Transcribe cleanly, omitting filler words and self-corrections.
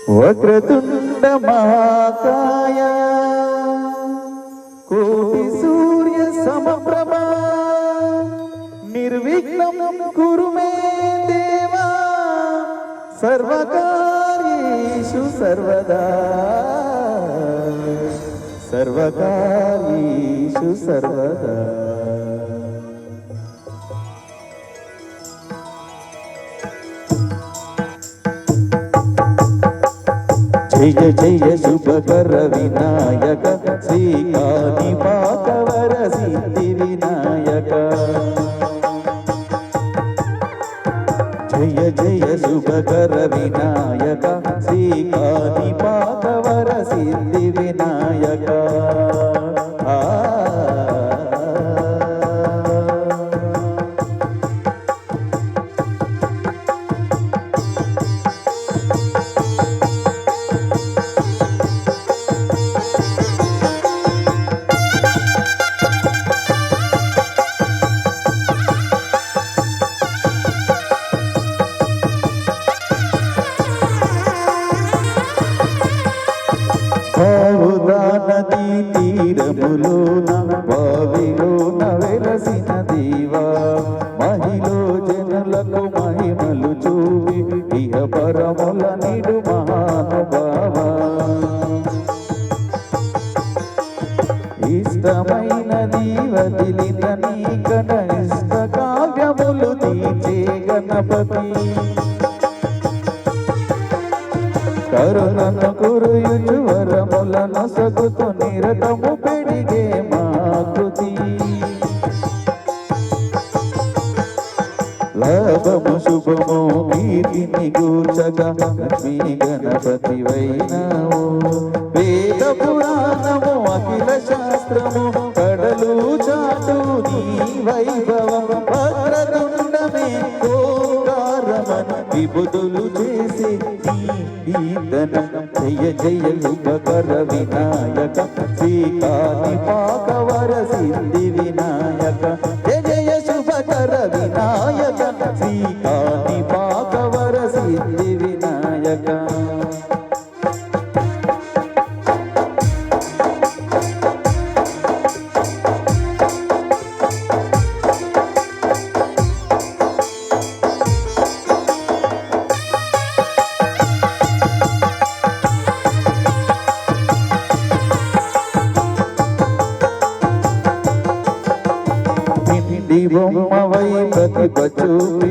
వక్రతుండ మహాకాయ కోటి సూర్య సమప్రభా నిర్విఘ్నం కురు మే దేవా సర్వకార్యేషు సర్వదా సర్వకార్యేషు సర్వదా. జయ జయ శుభకర వినాయక శ్రీకాణిపాకవర సిద్ధి వినాయక. జయ జయ శుభకర వినాయక శ్రీకాణిపాకవర సిద్ధి వినాయక. నదీ తీరములోన బావిలోన వెలసిన దేవా మహిలో జనులకు మహిమలు చూపి ఇహ పరముల నిడు మహానుభావా. ఇష్టమైనది వదిలిన నీకన ఇష్ట కావ్యములు తీర్చే గణపతి. కరుణను కురుయుచు వరములను సగుతు నిరతము పెడిగే మాకృతి. లాభము శుభము కీర్తిని గూర్చగా లక్ష్మీ గణపతి వైనావు. వేద పురాణము అఖిల శాస్త్రము కడలు చాటు నీ వైభవం. వక్రతుండమే ఓంకారమని విభుదులు చేసి కీర్తనం. జయ జయ శుభకర వినాయక శ్రీకాణిపాకవర సిద్ధి వినాయక. జయ జయ శుభకర వినాయక శ్రీకాణిపాకవర సిద్ధి వినాయక. బొమ్మవై ప్రతిభ చూపి